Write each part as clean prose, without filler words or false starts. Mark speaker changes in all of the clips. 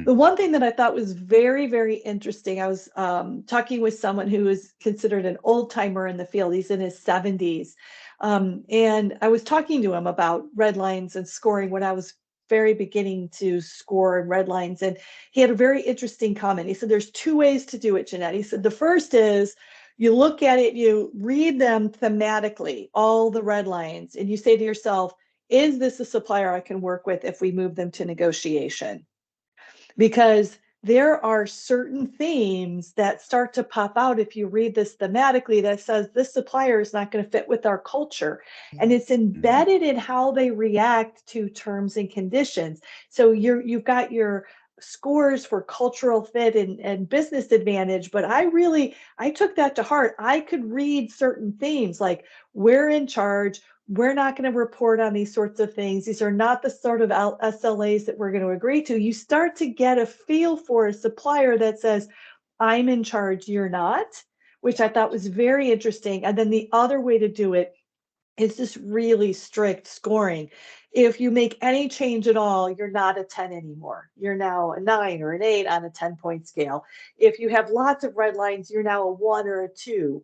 Speaker 1: The one thing that I thought was very, very interesting, I was talking with someone who is considered an old timer in the field. He's in his 70s. And I was talking to him about red lines and scoring when I was very beginning to score in red lines. And he had a very interesting comment. He said, there's two ways to do it, Jeanette. He said, the first is you look at it, you read them thematically, all the red lines, and you say to yourself, is this a supplier I can work with if we move them to negotiation? Because there are certain themes that start to pop out if you read this thematically that says this supplier is not going to fit with our culture. And it's embedded in how they react to terms and conditions. So you've got your scores for cultural fit and business advantage, but I took that to heart. I could read certain themes like we're in charge, we're not going to report on these sorts of things. These are not the sort of SLAs that we're going to agree to. You start to get a feel for a supplier that says, I'm in charge, you're not, which I thought was very interesting. And then the other way to do it is just really strict scoring. If you make any change at all, you're not a 10 anymore. You're now a 9 or an 8 on a 10-point scale. If you have lots of red lines, you're now a 1 or a 2.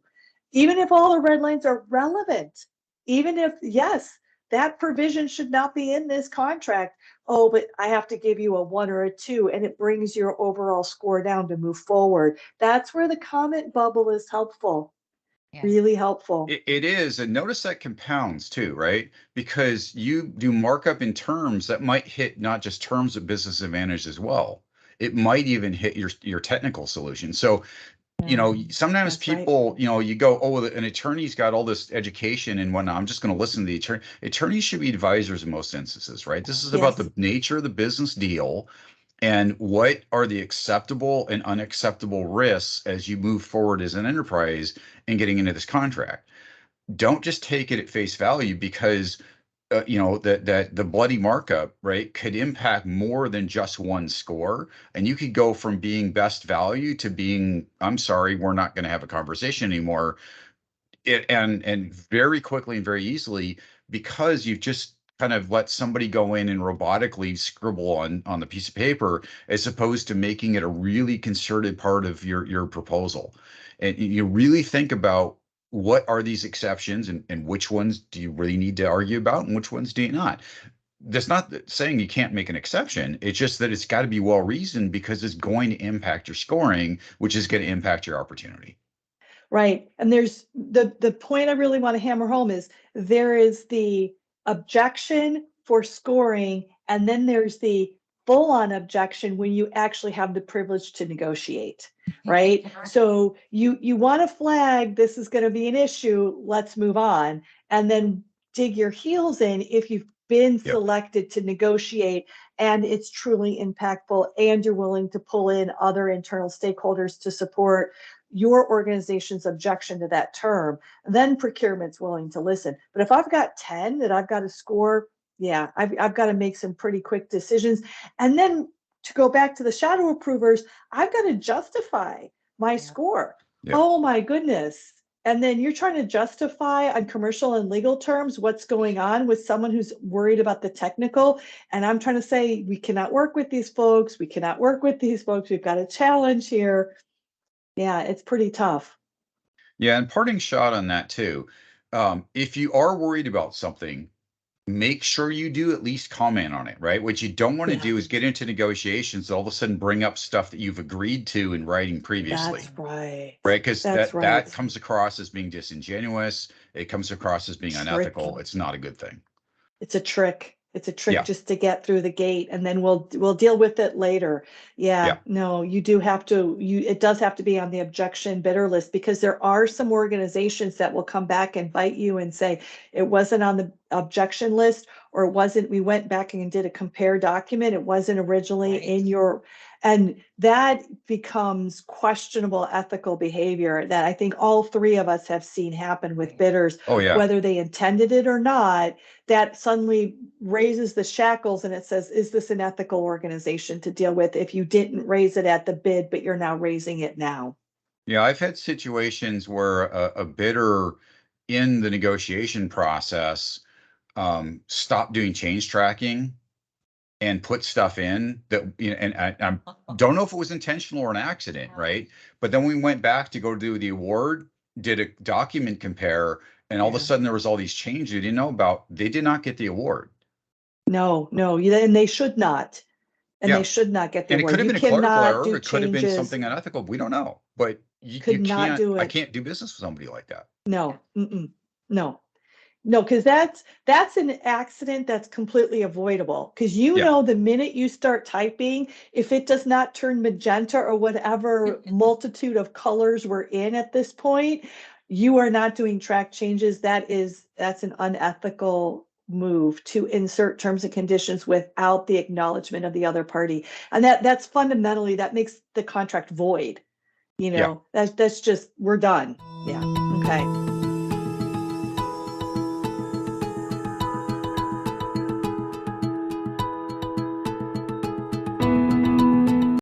Speaker 1: Even if all the red lines are relevant, even if, yes, that provision should not be in this contract. Oh, but I have to give you a 1 or a 2, and it brings your overall score down to move forward. That's where the comment bubble is helpful. Yes. Really helpful.
Speaker 2: It is. And notice that compounds too, right? Because you do markup in terms that might hit not just terms of business advantage as well. It might even hit your technical solution. So sometimes people, right. You go, oh, an attorney's got all this education and whatnot. I'm just going to listen to the attorney. Attorneys should be advisors in most instances, right? This is about the nature of the business deal and what are the acceptable and unacceptable risks as you move forward as an enterprise and getting into this contract. Don't just take it at face value because that the bloody markup, right, could impact more than just one score. And you could go from being best value to being, I'm sorry, we're not going to have a conversation anymore. And very quickly and very easily, because you've just kind of let somebody go in and robotically scribble on the piece of paper, as opposed to making it a really concerted part of your proposal. And you really think about what are these exceptions and which ones do you really need to argue about and which ones do you not. That's not saying you can't make an exception. It's just that it's got to be well reasoned because it's going to impact your scoring, which is going to impact your opportunity.
Speaker 1: Right. And there's the point I really want to hammer home is there is the objection for scoring, and then there's the full-on objection when you actually have the privilege to negotiate, right? So you want to flag this is going to be an issue, let's move on, and then dig your heels in if you've been selected to negotiate and it's truly impactful and you're willing to pull in other internal stakeholders to support your organization's objection to that term, then procurement's willing to listen. But if I've got 10 that I've got to score, yeah, I've got to make some pretty quick decisions. And then to go back to the shadow approvers, I've got to justify my score. Oh my goodness. And then you're trying to justify on commercial and legal terms what's going on with someone who's worried about the technical. And I'm trying to say, we cannot work with these folks. We cannot work with these folks. We've got a challenge here. Yeah, it's pretty tough.
Speaker 2: Yeah, and parting shot on that too. If you are worried about something, make sure you do at least comment on it, right? What you don't want to do is get into negotiations, all of a sudden bring up stuff that you've agreed to in writing previously.
Speaker 1: That's right.
Speaker 2: Right? Because that comes across as being disingenuous. It comes across as being unethical. It's not a good thing.
Speaker 1: It's a trick. It's a trick just to get through the gate, and then we'll deal with it later. No, you do have to, it does have to be on the objection bidder list, because there are some organizations that will come back and bite you and say it wasn't on the objection list, or it wasn't, we went back and did a compare document, it wasn't originally in your, and that becomes questionable ethical behavior that I think all three of us have seen happen with bidders, whether they intended it or not. That suddenly raises the shackles and it says, is this an ethical organization to deal with if you didn't raise it at the bid, but you're now raising it now?
Speaker 2: Yeah, I've had situations where a bidder in the negotiation process stopped doing change tracking and put stuff in that, and I don't know if it was intentional or an accident, right? But then we went back to go do the award, did a document compare, and all of a
Speaker 1: Yeah.
Speaker 2: sudden there was all these changes you didn't know about. They did not get the award.
Speaker 1: No, no, and they should not. And they
Speaker 2: Yeah.
Speaker 1: should not get the
Speaker 2: And it could
Speaker 1: award.
Speaker 2: have
Speaker 1: You
Speaker 2: been a clerical
Speaker 1: cannot
Speaker 2: error.
Speaker 1: do
Speaker 2: It could have been
Speaker 1: changes,
Speaker 2: something unethical. We don't know. But you
Speaker 1: could not
Speaker 2: can't,
Speaker 1: do
Speaker 2: I
Speaker 1: it.
Speaker 2: can't do business with somebody like that.
Speaker 1: No, no, no, because that's an accident that's completely avoidable. Because
Speaker 2: Yeah.
Speaker 1: the minute you start typing, if it does not turn magenta or whatever multitude of colors we're in at this point, you are not doing track changes. That's an unethical move to insert terms and conditions without the acknowledgement of the other party. And that's fundamentally, that makes the contract void.
Speaker 2: Yeah.
Speaker 1: That's just, we're done. Yeah. Okay.